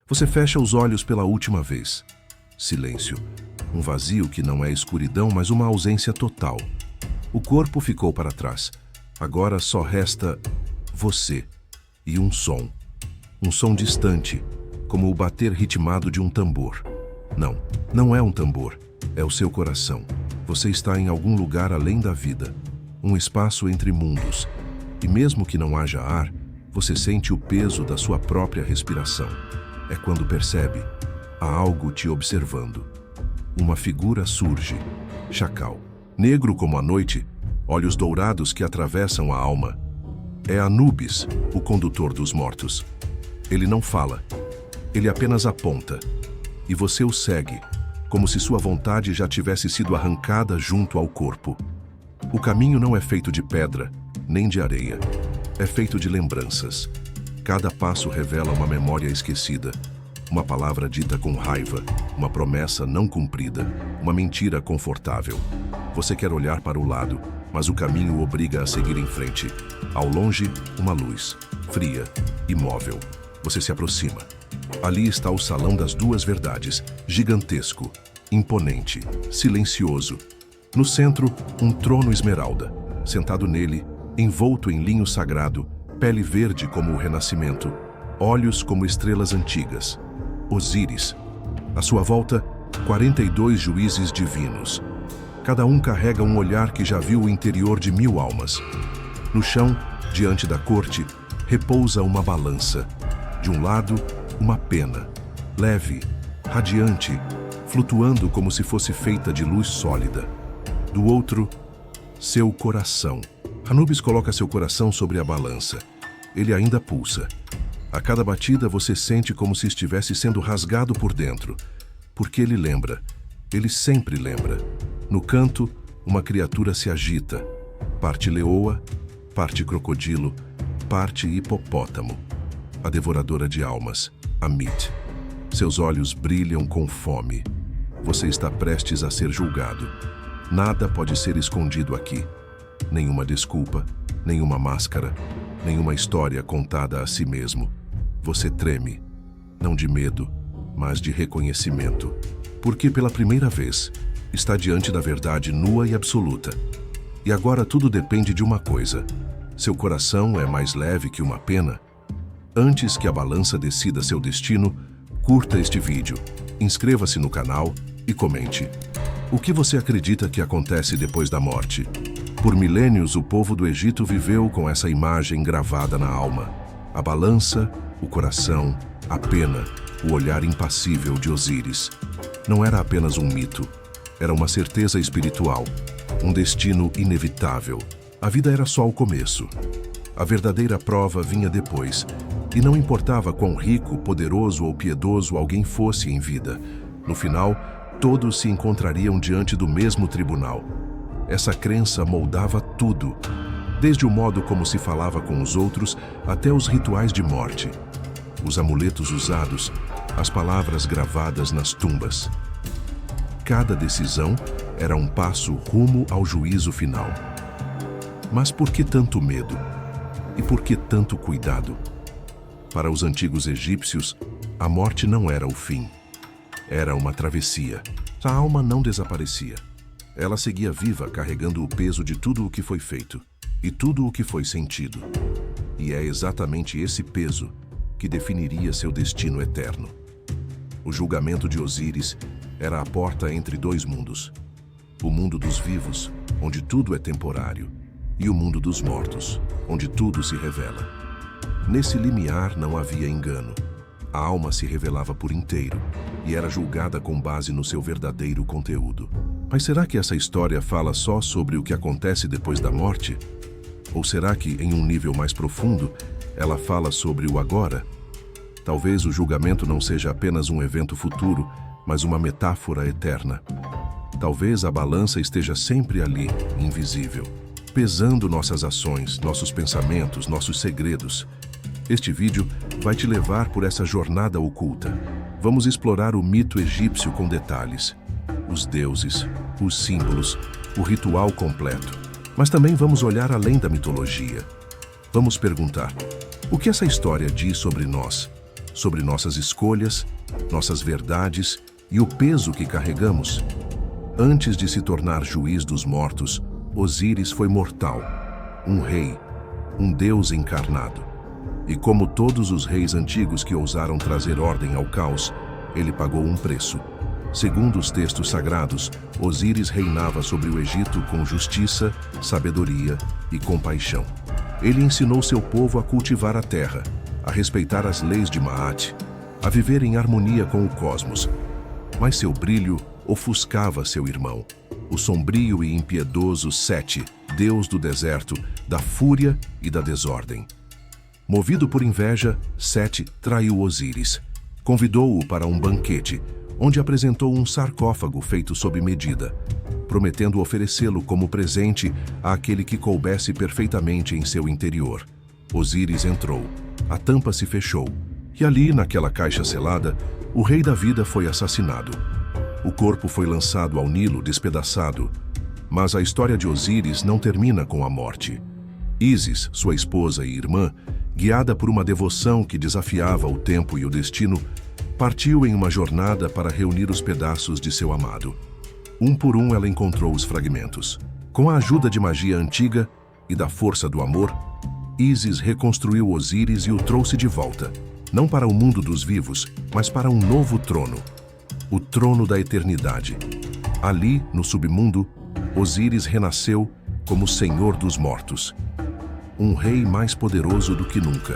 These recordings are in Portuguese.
Você fecha os olhos pela última vez. Silêncio. Um vazio que não é escuridão, mas uma ausência total. O corpo ficou para trás. Agora só resta você e um som. Um som distante, como o bater ritmado de um tambor. Não, não é um tambor. É o seu coração. Você está em algum lugar além da vida. Um espaço entre mundos. E mesmo que não haja ar, você sente o peso da sua própria respiração. É quando percebe, há algo te observando. Uma figura surge. Chacal. Negro como a noite, olhos dourados que atravessam a alma. É Anubis, o condutor dos mortos. Ele não fala. Ele apenas aponta. E você o segue, como se sua vontade já tivesse sido arrancada junto ao corpo. O caminho não é feito de pedra, nem de areia. É feito de lembranças. Cada passo revela uma memória esquecida. Uma palavra dita com raiva, uma promessa não cumprida, uma mentira confortável. Você quer olhar para o lado, mas o caminho o obriga a seguir em frente. Ao longe, uma luz, fria, imóvel. Você se aproxima. Ali está o Salão das Duas Verdades, gigantesco, imponente, silencioso. No centro, um trono esmeralda. Sentado nele, envolto em linho sagrado, pele verde como o renascimento, olhos como estrelas antigas. Osíris. À sua volta, 42 juízes divinos. Cada um carrega um olhar que já viu o interior de 1000 almas. No chão, diante da corte, repousa uma balança. De um lado, uma pena, leve, radiante, flutuando como se fosse feita de luz sólida. Do outro, seu coração. Anubis coloca seu coração sobre a balança. Ele ainda pulsa. A cada batida você sente como se estivesse sendo rasgado por dentro. Porque ele lembra. Ele sempre lembra. No canto, uma criatura se agita. Parte leoa, parte crocodilo, parte hipopótamo. A devoradora de almas, Amit. Seus olhos brilham com fome. Você está prestes a ser julgado. Nada pode ser escondido aqui. Nenhuma desculpa, nenhuma máscara, nenhuma história contada a si mesmo. Você treme, não de medo, mas de reconhecimento. Porque pela primeira vez, está diante da verdade nua e absoluta. E agora tudo depende de uma coisa. Seu coração é mais leve que uma pena? Antes que a balança decida seu destino, curta este vídeo, inscreva-se no canal e comente. O que você acredita que acontece depois da morte? Por milênios, o povo do Egito viveu com essa imagem gravada na alma. A balança, o coração, a pena, o olhar impassível de Osíris. Não era apenas um mito, era uma certeza espiritual, um destino inevitável. A vida era só o começo. A verdadeira prova vinha depois, e não importava quão rico, poderoso ou piedoso alguém fosse em vida. No final, todos se encontrariam diante do mesmo tribunal. Essa crença moldava tudo, desde o modo como se falava com os outros até os rituais de morte. Os amuletos usados, as palavras gravadas nas tumbas. Cada decisão era um passo rumo ao juízo final. Mas por que tanto medo? E por que tanto cuidado? Para os antigos egípcios, a morte não era o fim. Era uma travessia. A alma não desaparecia. Ela seguia viva, carregando o peso de tudo o que foi feito e tudo o que foi sentido. E é exatamente esse peso que definiria seu destino eterno. O julgamento de Osíris era a porta entre dois mundos. O mundo dos vivos, onde tudo é temporário, e o mundo dos mortos, onde tudo se revela. Nesse limiar não havia engano. A alma se revelava por inteiro e era julgada com base no seu verdadeiro conteúdo. Mas será que essa história fala só sobre o que acontece depois da morte? Ou será que, em um nível mais profundo, ela fala sobre o agora? Talvez o julgamento não seja apenas um evento futuro, mas uma metáfora eterna. Talvez a balança esteja sempre ali, invisível, pesando nossas ações, nossos pensamentos, nossos segredos. Este vídeo vai te levar por essa jornada oculta. Vamos explorar o mito egípcio com detalhes. Os deuses, os símbolos, o ritual completo. Mas também vamos olhar além da mitologia. Vamos perguntar: o que essa história diz sobre nós? sobre nossas escolhas, nossas verdades e o peso que carregamos. Antes de se tornar juiz dos mortos, Osíris foi mortal, um rei, um deus encarnado. E como todos os reis antigos que ousaram trazer ordem ao caos, ele pagou um preço. Segundo os textos sagrados, Osíris reinava sobre o Egito com justiça, sabedoria e compaixão. Ele ensinou seu povo a cultivar a terra, a respeitar as leis de Maat, a viver em harmonia com o cosmos. Mas seu brilho ofuscava seu irmão, o sombrio e impiedoso Sete, deus do deserto, da fúria e da desordem. Movido por inveja, Sete traiu Osíris. Convidou-o para um banquete, onde apresentou um sarcófago feito sob medida, prometendo oferecê-lo como presente àquele que coubesse perfeitamente em seu interior. Osíris entrou, a tampa se fechou, e ali, naquela caixa selada, o rei da vida foi assassinado. O corpo foi lançado ao Nilo despedaçado, mas a história de Osíris não termina com a morte. Ísis, sua esposa e irmã, guiada por uma devoção que desafiava o tempo e o destino, partiu em uma jornada para reunir os pedaços de seu amado. Um por um ela encontrou os fragmentos. Com a ajuda de magia antiga e da força do amor, Ísis reconstruiu Osíris e o trouxe de volta, não para o mundo dos vivos, mas para um novo trono, o trono da eternidade. Ali, no submundo, Osíris renasceu como Senhor dos Mortos, um rei mais poderoso do que nunca.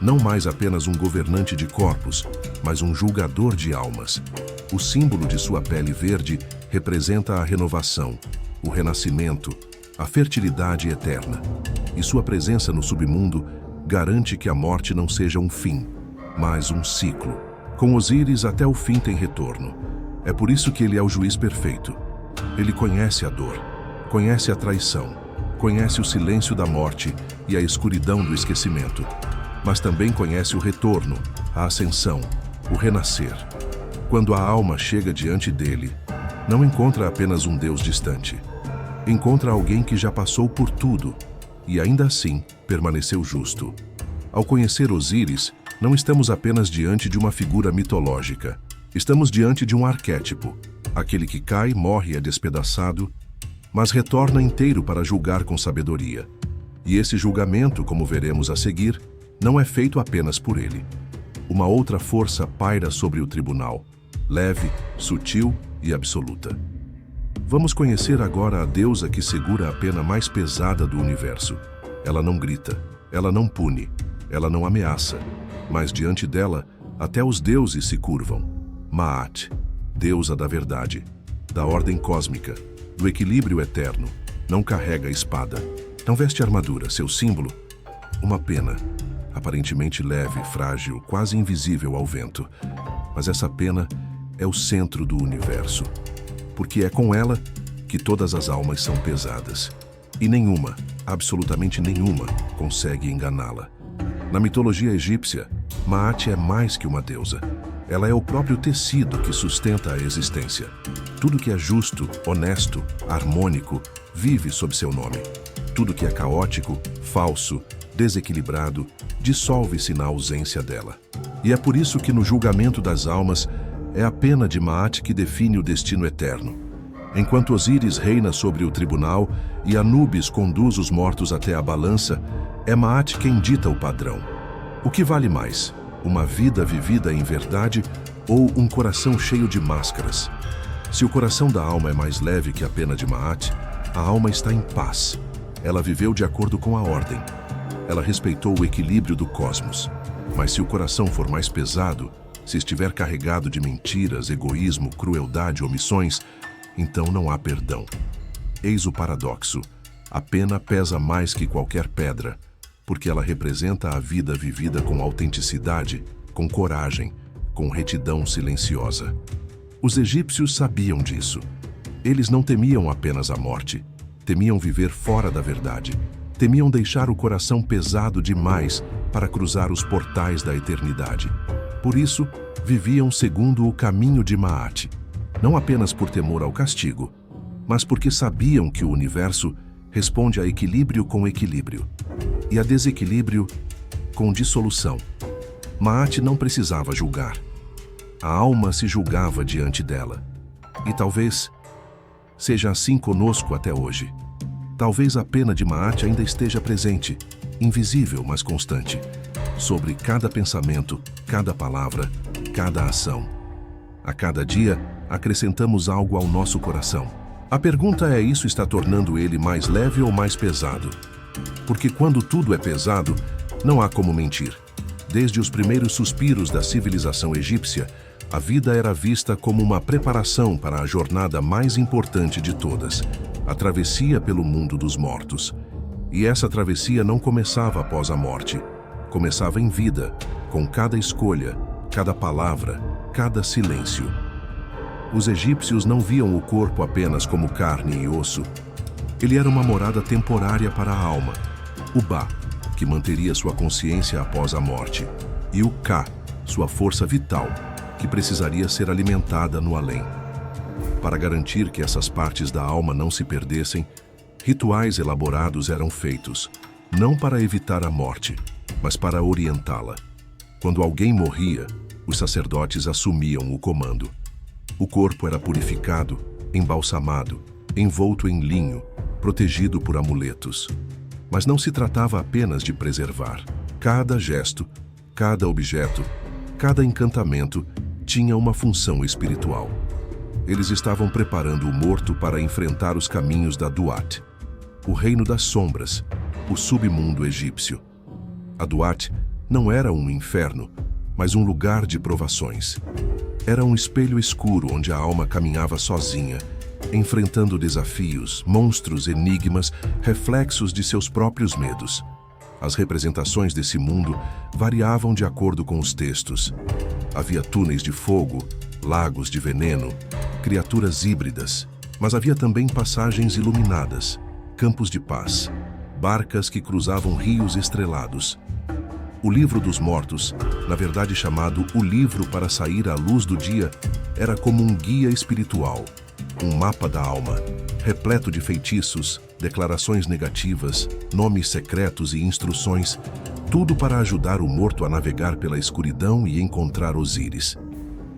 Não mais apenas um governante de corpos, mas um julgador de almas. O símbolo de sua pele verde representa a renovação, o renascimento, a fertilidade eterna. E sua presença no submundo garante que a morte não seja um fim, mas um ciclo. Com Osíris até o fim tem retorno. É por isso que ele é o juiz perfeito. Ele conhece a dor, conhece a traição, conhece o silêncio da morte e a escuridão do esquecimento, mas também conhece o retorno, a ascensão, o renascer. Quando a alma chega diante dele, não encontra apenas um Deus distante. Encontra alguém que já passou por tudo e ainda assim permaneceu justo. Ao conhecer Osíris, não estamos apenas diante de uma figura mitológica. Estamos diante de um arquétipo, aquele que cai, morre e é despedaçado, mas retorna inteiro para julgar com sabedoria. E esse julgamento, como veremos a seguir, não é feito apenas por ele. Uma outra força paira sobre o tribunal, leve, sutil e absoluta. Vamos conhecer agora a deusa que segura a pena mais pesada do universo. Ela não grita, ela não pune, ela não ameaça, mas diante dela, até os deuses se curvam. Maat, deusa da verdade, da ordem cósmica, do equilíbrio eterno, não carrega espada, não veste armadura, seu símbolo, uma pena, aparentemente leve, frágil, quase invisível ao vento. Mas essa pena é o centro do universo, porque é com ela que todas as almas são pesadas. E nenhuma, absolutamente nenhuma, consegue enganá-la. Na mitologia egípcia, Maat é mais que uma deusa. Ela é o próprio tecido que sustenta a existência. Tudo que é justo, honesto, harmônico, vive sob seu nome. Tudo que é caótico, falso, desequilibrado, dissolve-se na ausência dela. E é por isso que no julgamento das almas, é a pena de Maat que define o destino eterno. Enquanto Osíris reina sobre o tribunal e Anubis conduz os mortos até a balança, é Maat quem dita o padrão. O que vale mais? Uma vida vivida em verdade ou um coração cheio de máscaras? Se o coração da alma é mais leve que a pena de Maat, a alma está em paz. Ela viveu de acordo com a ordem. Ela respeitou o equilíbrio do cosmos. Mas se o coração for mais pesado, se estiver carregado de mentiras, egoísmo, crueldade, omissões, então não há perdão. Eis o paradoxo. A pena pesa mais que qualquer pedra, porque ela representa a vida vivida com autenticidade, com coragem, com retidão silenciosa. Os egípcios sabiam disso. Eles não temiam apenas a morte, temiam viver fora da verdade, temiam deixar o coração pesado demais para cruzar os portais da eternidade. Por isso, viviam segundo o caminho de Maat, não apenas por temor ao castigo, mas porque sabiam que o universo responde a equilíbrio com equilíbrio e a desequilíbrio com dissolução. Maat não precisava julgar. A alma se julgava diante dela. E talvez seja assim conosco até hoje. Talvez a pena de Maat ainda esteja presente, invisível, mas constante, sobre cada pensamento, cada palavra, cada ação. A cada dia, acrescentamos algo ao nosso coração. A pergunta é: isso está tornando ele mais leve ou mais pesado? Porque quando tudo é pesado, não há como mentir. Desde os primeiros suspiros da civilização egípcia, a vida era vista como uma preparação para a jornada mais importante de todas, a travessia pelo mundo dos mortos. E essa travessia não começava após a morte. Começava em vida, com cada escolha, cada palavra, cada silêncio. Os egípcios não viam o corpo apenas como carne e osso. Ele era uma morada temporária para a alma. O Ba, que manteria sua consciência após a morte. E o Ka, sua força vital, que precisaria ser alimentada no além. Para garantir que essas partes da alma não se perdessem, rituais elaborados eram feitos, não para evitar a morte, mas para orientá-la. Quando alguém morria, os sacerdotes assumiam o comando. O corpo era purificado, embalsamado, envolto em linho, protegido por amuletos. Mas não se tratava apenas de preservar. Cada gesto, cada objeto, cada encantamento tinha uma função espiritual. Eles estavam preparando o morto para enfrentar os caminhos da Duat, o reino das sombras, o submundo egípcio. A Duat não era um inferno, mas um lugar de provações. Era um espelho escuro onde a alma caminhava sozinha, enfrentando desafios, monstros, enigmas, reflexos de seus próprios medos. As representações desse mundo variavam de acordo com os textos. Havia túneis de fogo, lagos de veneno, criaturas híbridas, mas havia também passagens iluminadas, campos de paz, barcas que cruzavam rios estrelados. O livro dos mortos, na verdade chamado O Livro para Sair à Luz do Dia, era como um guia espiritual, um mapa da alma, repleto de feitiços, declarações negativas, nomes secretos e instruções, tudo para ajudar o morto a navegar pela escuridão e encontrar Osíris.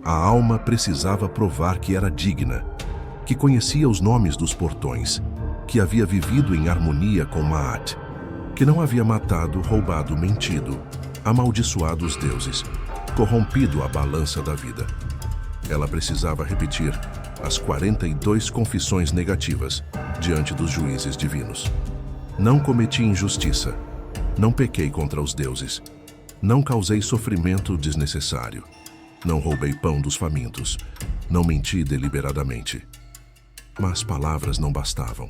A alma precisava provar que era digna, que conhecia os nomes dos portões, que havia vivido em harmonia com Maat, que não havia matado, roubado, mentido, amaldiçoado os deuses, corrompido a balança da vida. Ela precisava repetir as 42 confissões negativas diante dos juízes divinos. Não cometi injustiça, não pequei contra os deuses, não causei sofrimento desnecessário, não roubei pão dos famintos, não menti deliberadamente. Mas palavras não bastavam.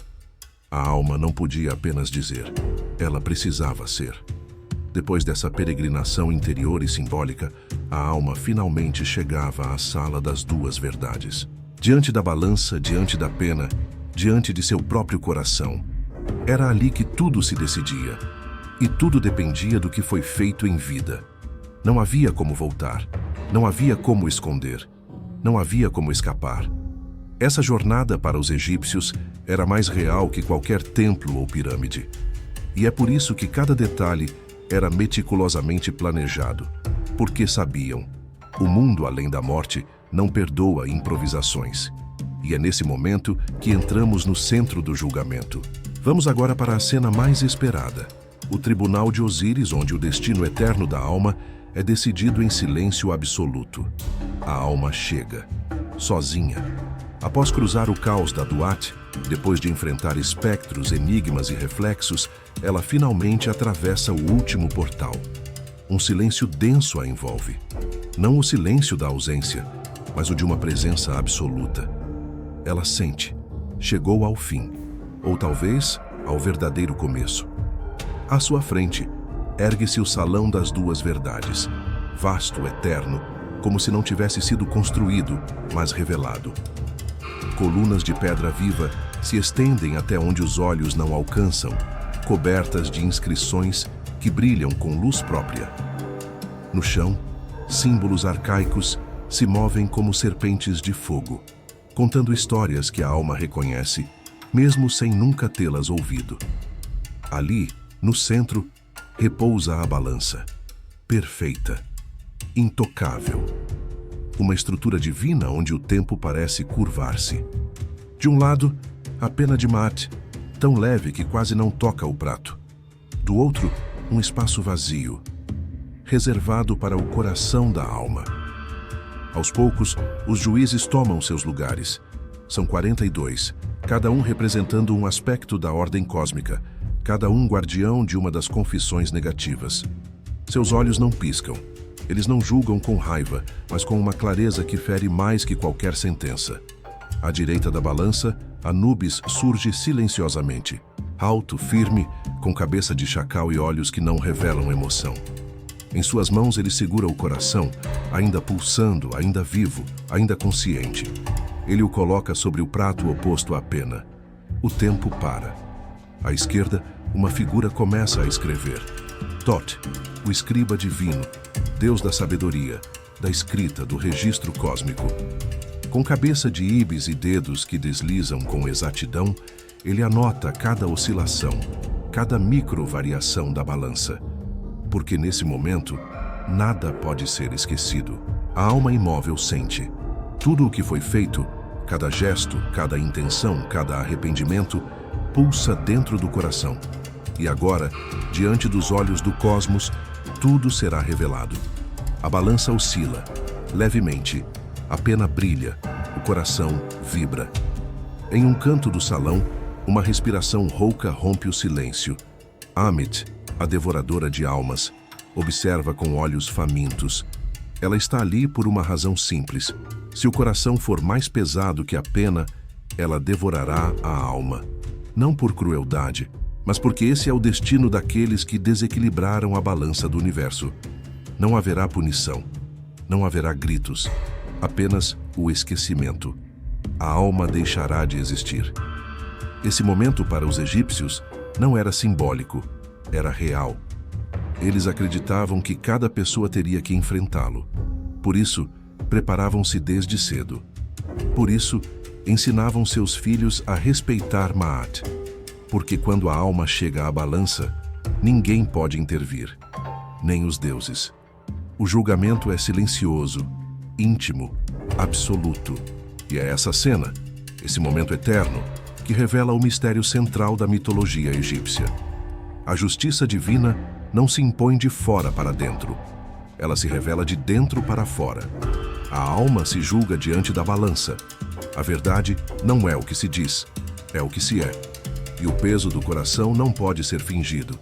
A alma não podia apenas dizer, ela precisava ser. Depois dessa peregrinação interior e simbólica, a alma finalmente chegava à sala das duas verdades. Diante da balança, diante da pena, diante de seu próprio coração. Era ali que tudo se decidia. E tudo dependia do que foi feito em vida. Não havia como voltar. Não havia como esconder. Não havia como escapar. Essa jornada para os egípcios era mais real que qualquer templo ou pirâmide. E é por isso que cada detalhe era meticulosamente planejado, porque sabiam, o mundo além da morte não perdoa improvisações. E é nesse momento que entramos no centro do julgamento. Vamos agora para a cena mais esperada, o tribunal de Osíris, onde o destino eterno da alma é decidido em silêncio absoluto. A alma chega, sozinha. Após cruzar o caos da Duat, depois de enfrentar espectros, enigmas e reflexos, ela finalmente atravessa o último portal. Um silêncio denso a envolve. Não o silêncio da ausência, mas o de uma presença absoluta. Ela sente, chegou ao fim, ou talvez ao verdadeiro começo. À sua frente, ergue-se o Salão das Duas Verdades, vasto, eterno, como se não tivesse sido construído, mas revelado. Colunas de pedra viva se estendem até onde os olhos não alcançam, cobertas de inscrições que brilham com luz própria. No chão, símbolos arcaicos se movem como serpentes de fogo, contando histórias que a alma reconhece, mesmo sem nunca tê-las ouvido. Ali, no centro, repousa a balança, perfeita, intocável. Uma estrutura divina onde o tempo parece curvar-se. De um lado, a pena de Ma'at, tão leve que quase não toca o prato. Do outro, um espaço vazio, reservado para o coração da alma. Aos poucos, os juízes tomam seus lugares. São 42, cada um representando um aspecto da ordem cósmica, cada um guardião de uma das confissões negativas. Seus olhos não piscam. Eles não julgam com raiva, mas com uma clareza que fere mais que qualquer sentença. À direita da balança, Anubis surge silenciosamente, alto, firme, com cabeça de chacal e olhos que não revelam emoção. Em suas mãos ele segura o coração, ainda pulsando, ainda vivo, ainda consciente. Ele o coloca sobre o prato oposto à pena. O tempo para. À esquerda, uma figura começa a escrever. Thoth, o escriba divino, Deus da sabedoria, da escrita, do registro cósmico. Com cabeça de íbis e dedos que deslizam com exatidão, ele anota cada oscilação, cada microvariação da balança. Porque nesse momento, nada pode ser esquecido. A alma imóvel sente. Tudo o que foi feito, cada gesto, cada intenção, cada arrependimento, pulsa dentro do coração. E agora, diante dos olhos do cosmos, tudo será revelado. A balança oscila, levemente, a pena brilha, o coração vibra. Em um canto do salão, uma respiração rouca rompe o silêncio. Amit, a devoradora de almas, observa com olhos famintos. Ela está ali por uma razão simples. Se o coração for mais pesado que a pena, ela devorará a alma. Não por crueldade, mas porque esse é o destino daqueles que desequilibraram a balança do universo. Não haverá punição, não haverá gritos, apenas o esquecimento. A alma deixará de existir. Esse momento para os egípcios não era simbólico, era real. Eles acreditavam que cada pessoa teria que enfrentá-lo. Por isso, preparavam-se desde cedo. Por isso, ensinavam seus filhos a respeitar Ma'at. Porque quando a alma chega à balança, ninguém pode intervir, nem os deuses. O julgamento é silencioso, íntimo, absoluto. E é essa cena, esse momento eterno, que revela o mistério central da mitologia egípcia. A justiça divina não se impõe de fora para dentro. Ela se revela de dentro para fora. A alma se julga diante da balança. A verdade não é o que se diz, é o que se é. E o peso do coração não pode ser fingido.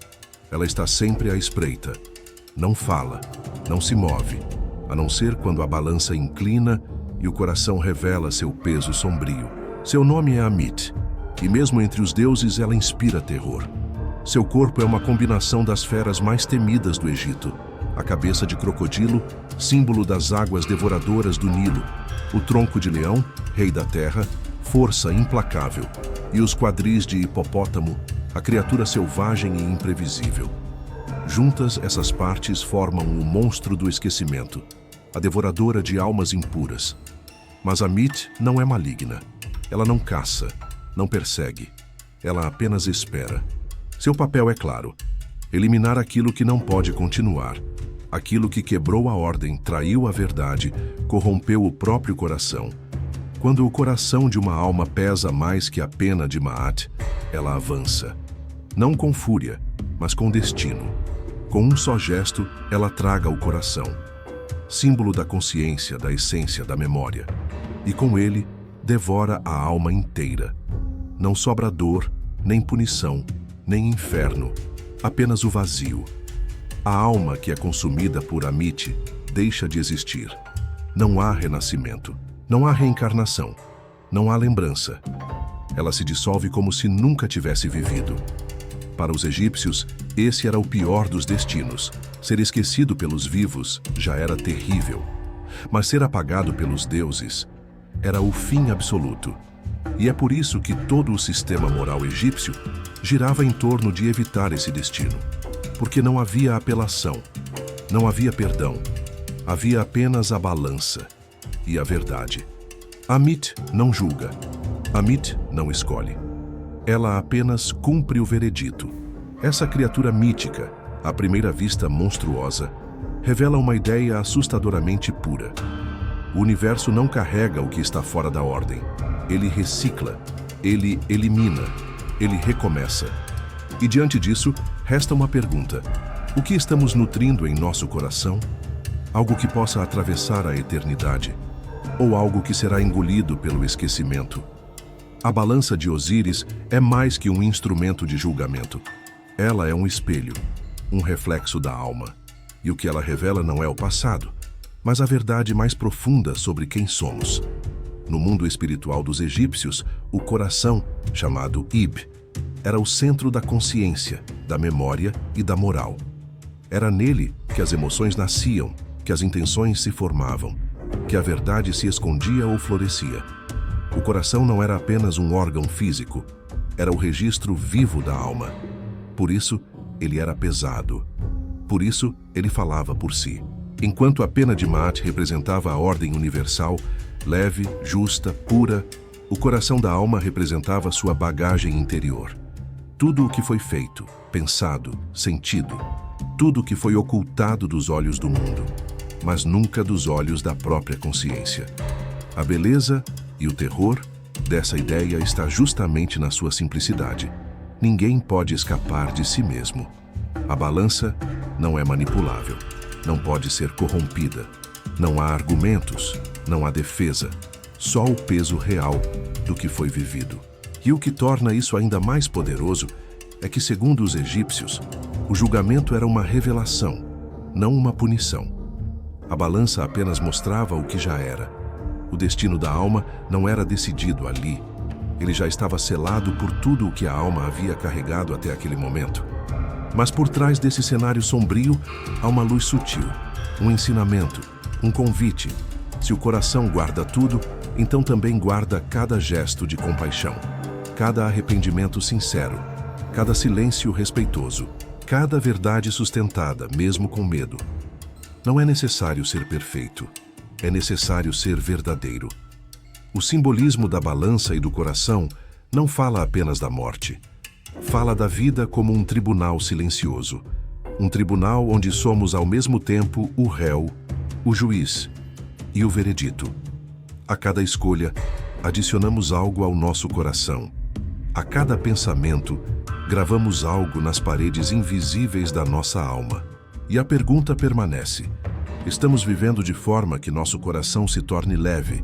Ela está sempre à espreita. Não fala, não se move, a não ser quando a balança inclina e o coração revela seu peso sombrio. Seu nome é Amit, e mesmo entre os deuses ela inspira terror. Seu corpo é uma combinação das feras mais temidas do Egito. A cabeça de crocodilo, símbolo das águas devoradoras do Nilo. O tronco de leão, rei da terra, força implacável. E os quadris de hipopótamo, a criatura selvagem e imprevisível. Juntas, essas partes formam o monstro do esquecimento, a devoradora de almas impuras. Mas Amit não é maligna. Ela não caça, não persegue. Ela apenas espera. Seu papel é claro: eliminar aquilo que não pode continuar, aquilo que quebrou a ordem, traiu a verdade, corrompeu o próprio coração. Quando o coração de uma alma pesa mais que a pena de Ma'at, ela avança. Não com fúria, mas com destino. Com um só gesto, ela traga o coração. Símbolo da consciência, da essência, da memória. E com ele, devora a alma inteira. Não sobra dor, nem punição, nem inferno, apenas o vazio. A alma que é consumida por Amit deixa de existir. Não há renascimento, não há reencarnação, não há lembrança. Ela se dissolve como se nunca tivesse vivido. Para os egípcios, esse era o pior dos destinos. Ser esquecido pelos vivos já era terrível. Mas ser apagado pelos deuses era o fim absoluto. E é por isso que todo o sistema moral egípcio girava em torno de evitar esse destino. Porque não havia apelação, não havia perdão, havia apenas a balança e a verdade. Amit não julga, Amit não escolhe. Ela apenas cumpre o veredito. Essa criatura mítica, à primeira vista monstruosa, revela uma ideia assustadoramente pura. O universo não carrega o que está fora da ordem. Ele recicla, ele elimina, ele recomeça. E diante disso, resta uma pergunta: o que estamos nutrindo em nosso coração? Algo que possa atravessar a eternidade? Ou algo que será engolido pelo esquecimento? A balança de Osíris é mais que um instrumento de julgamento. Ela é um espelho, um reflexo da alma. E o que ela revela não é o passado, mas a verdade mais profunda sobre quem somos. No mundo espiritual dos egípcios, o coração, chamado Ib, era o centro da consciência, da memória e da moral. Era nele que as emoções nasciam, que as intenções se formavam, que a verdade se escondia ou florescia. O coração não era apenas um órgão físico, era o registro vivo da alma. Por isso, ele era pesado. Por isso, ele falava por si. Enquanto a pena de Maat representava a ordem universal, leve, justa, pura, o coração da alma representava sua bagagem interior. Tudo o que foi feito, pensado, sentido, tudo o que foi ocultado dos olhos do mundo, mas nunca dos olhos da própria consciência. A beleza e o terror dessa ideia está justamente na sua simplicidade. Ninguém pode escapar de si mesmo. A balança não é manipulável, não pode ser corrompida. Não há argumentos, não há defesa, só o peso real do que foi vivido. E o que torna isso ainda mais poderoso é que, segundo os egípcios, o julgamento era uma revelação, não uma punição. A balança apenas mostrava o que já era. O destino da alma não era decidido ali. Ele já estava selado por tudo o que a alma havia carregado até aquele momento. Mas por trás desse cenário sombrio, há uma luz sutil, um ensinamento, um convite. Se o coração guarda tudo, então também guarda cada gesto de compaixão, cada arrependimento sincero, cada silêncio respeitoso, cada verdade sustentada, mesmo com medo. Não é necessário ser perfeito, é necessário ser verdadeiro. O simbolismo da balança e do coração não fala apenas da morte. Fala da vida como um tribunal silencioso. Um tribunal onde somos ao mesmo tempo o réu, o juiz e o veredito. A cada escolha, adicionamos algo ao nosso coração. A cada pensamento, gravamos algo nas paredes invisíveis da nossa alma. E a pergunta permanece: estamos vivendo de forma que nosso coração se torne leve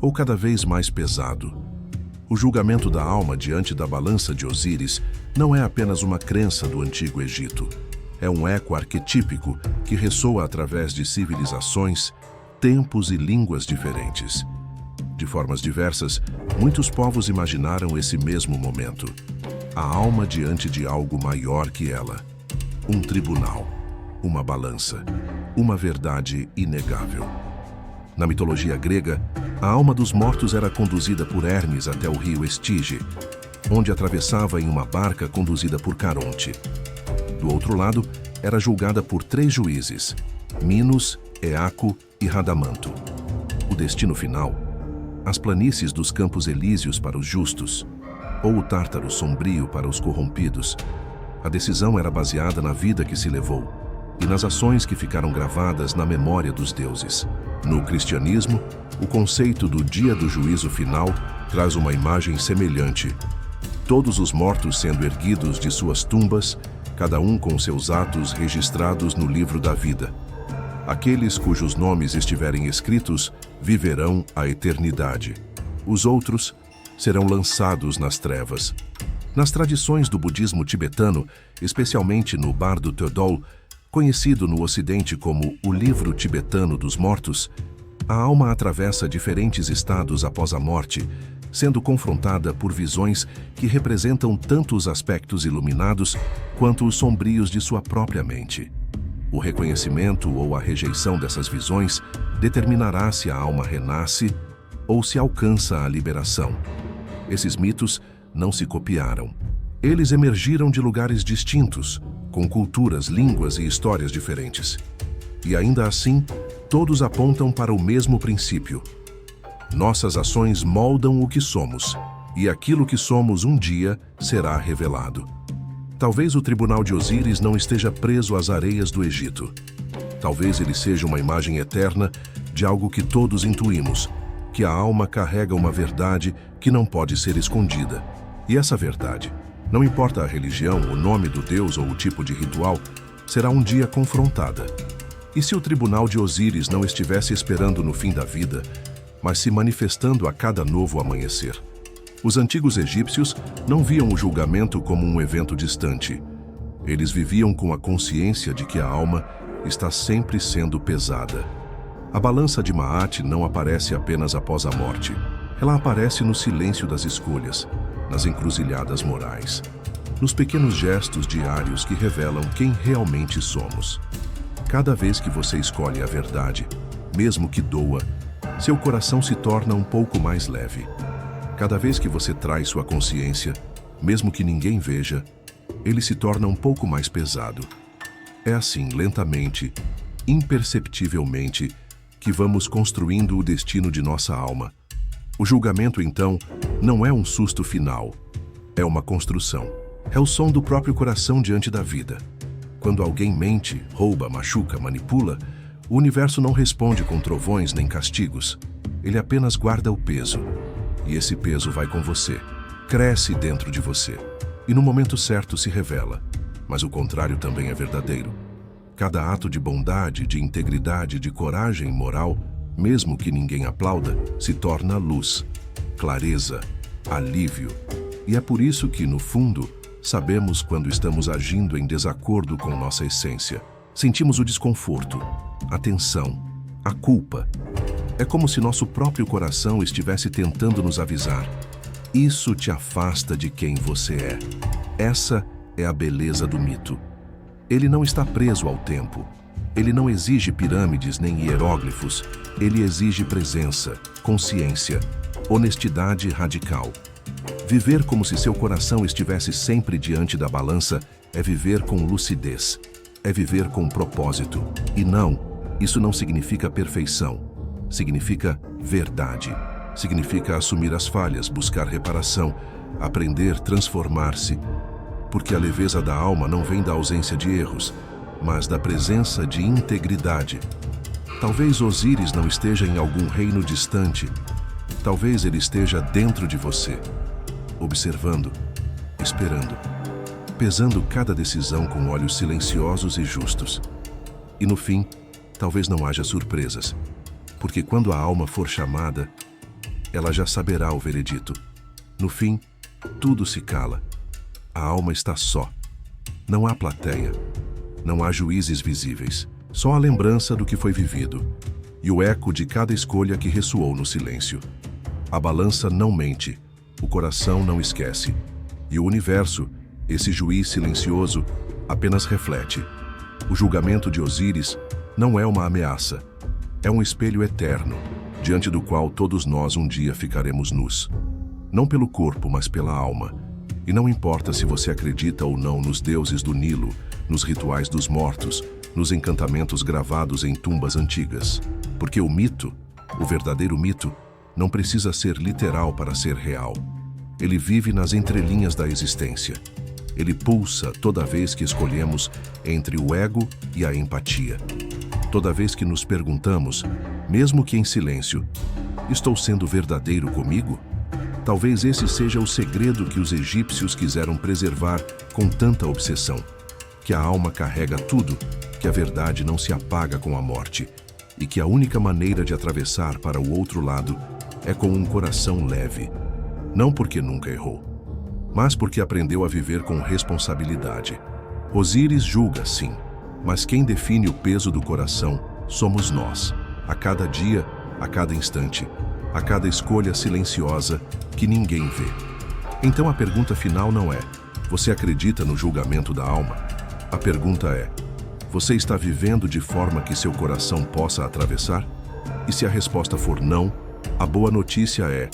ou cada vez mais pesado? O julgamento da alma diante da balança de Osíris não é apenas uma crença do Antigo Egito. É um eco arquetípico que ressoa através de civilizações, tempos e línguas diferentes. De formas diversas, muitos povos imaginaram esse mesmo momento. A alma diante de algo maior que ela. Um tribunal, uma balança, uma verdade inegável. Na mitologia grega, a alma dos mortos era conduzida por Hermes até o rio Estige, onde atravessava em uma barca conduzida por Caronte. Do outro lado, era julgada por 3 juízes, Minos, Eaco e Radamanto. O destino final, as planícies dos Campos Elíseos para os justos, ou o Tártaro sombrio para os corrompidos. A decisão era baseada na vida que se levou e nas ações que ficaram gravadas na memória dos deuses. No cristianismo, o conceito do dia do juízo final traz uma imagem semelhante. Todos os mortos sendo erguidos de suas tumbas, cada um com seus atos registrados no livro da vida. Aqueles cujos nomes estiverem escritos viverão a eternidade. Os outros serão lançados nas trevas. Nas tradições do budismo tibetano, especialmente no Bardo Thodol, conhecido no Ocidente como o Livro Tibetano dos Mortos, a alma atravessa diferentes estados após a morte, sendo confrontada por visões que representam tanto os aspectos iluminados quanto os sombrios de sua própria mente. O reconhecimento ou a rejeição dessas visões determinará se a alma renasce ou se alcança a liberação. Esses mitos não se copiaram. Eles emergiram de lugares distintos, com culturas, línguas e histórias diferentes. E ainda assim, todos apontam para o mesmo princípio. Nossas ações moldam o que somos, e aquilo que somos um dia será revelado. Talvez o tribunal de Osíris não esteja preso às areias do Egito. Talvez ele seja uma imagem eterna de algo que todos intuímos, que a alma carrega uma verdade que não pode ser escondida. E essa verdade, não importa a religião, o nome do Deus ou o tipo de ritual, será um dia confrontada. E se o tribunal de Osíris não estivesse esperando no fim da vida, mas se manifestando a cada novo amanhecer? Os antigos egípcios não viam o julgamento como um evento distante. Eles viviam com a consciência de que a alma está sempre sendo pesada. A balança de Maat não aparece apenas após a morte. Ela aparece no silêncio das escolhas, nas encruzilhadas morais, nos pequenos gestos diários que revelam quem realmente somos. Cada vez que você escolhe a verdade, mesmo que doa, seu coração se torna um pouco mais leve. Cada vez que você traz sua consciência, mesmo que ninguém veja, ele se torna um pouco mais pesado. É assim, lentamente, imperceptivelmente, que vamos construindo o destino de nossa alma. O julgamento, então, não é um susto final. É uma construção. É o som do próprio coração diante da vida. Quando alguém mente, rouba, machuca, manipula, o universo não responde com trovões nem castigos. Ele apenas guarda o peso. E esse peso vai com você, cresce dentro de você. E no momento certo se revela. Mas o contrário também é verdadeiro. Cada ato de bondade, de integridade, de coragem moral, mesmo que ninguém aplauda, se torna luz, clareza, alívio. E é por isso que, no fundo, sabemos quando estamos agindo em desacordo com nossa essência. Sentimos o desconforto, a tensão, a culpa. É como se nosso próprio coração estivesse tentando nos avisar. Isso te afasta de quem você é. Essa é a beleza do mito. Ele não está preso ao tempo. Ele não exige pirâmides nem hieróglifos. Ele exige presença, consciência, honestidade radical. Viver como se seu coração estivesse sempre diante da balança é viver com lucidez. É viver com propósito. E não, isso não significa perfeição. Significa verdade. Significa assumir as falhas, buscar reparação, aprender, transformar-se. Porque a leveza da alma não vem da ausência de erros, mas da presença de integridade. Talvez Osíris não esteja em algum reino distante. Talvez ele esteja dentro de você, observando, esperando, pesando cada decisão com olhos silenciosos e justos. E no fim, talvez não haja surpresas, porque quando a alma for chamada, ela já saberá o veredito. No fim, tudo se cala. A alma está só. Não há plateia. Não há juízes visíveis. Só a lembrança do que foi vivido e o eco de cada escolha que ressoou no silêncio. A balança não mente. O coração não esquece. E o universo, esse juiz silencioso, apenas reflete. O julgamento de Osíris não é uma ameaça. É um espelho eterno, diante do qual todos nós um dia ficaremos nus. Não pelo corpo, mas pela alma. E não importa se você acredita ou não nos deuses do Nilo, nos rituais dos mortos, nos encantamentos gravados em tumbas antigas. Porque o mito, o verdadeiro mito, não precisa ser literal para ser real. Ele vive nas entrelinhas da existência. Ele pulsa toda vez que escolhemos entre o ego e a empatia. Toda vez que nos perguntamos, mesmo que em silêncio, estou sendo verdadeiro comigo? Talvez esse seja o segredo que os egípcios quiseram preservar com tanta obsessão. Que a alma carrega tudo, que a verdade não se apaga com a morte, e que a única maneira de atravessar para o outro lado é com um coração leve. Não porque nunca errou, mas porque aprendeu a viver com responsabilidade. Osíris julga, sim, mas quem define o peso do coração somos nós, a cada dia, a cada instante, a cada escolha silenciosa que ninguém vê. Então a pergunta final não é: você acredita no julgamento da alma? A pergunta é: você está vivendo de forma que seu coração possa atravessar? E se a resposta for não, a boa notícia é: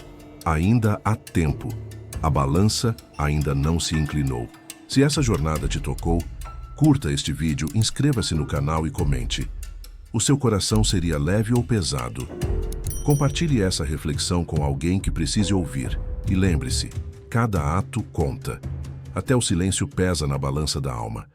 ainda há tempo. A balança ainda não se inclinou. Se essa jornada te tocou, curta este vídeo, inscreva-se no canal e comente. O seu coração seria leve ou pesado? Compartilhe essa reflexão com alguém que precise ouvir. E lembre-se, cada ato conta. Até o silêncio pesa na balança da alma.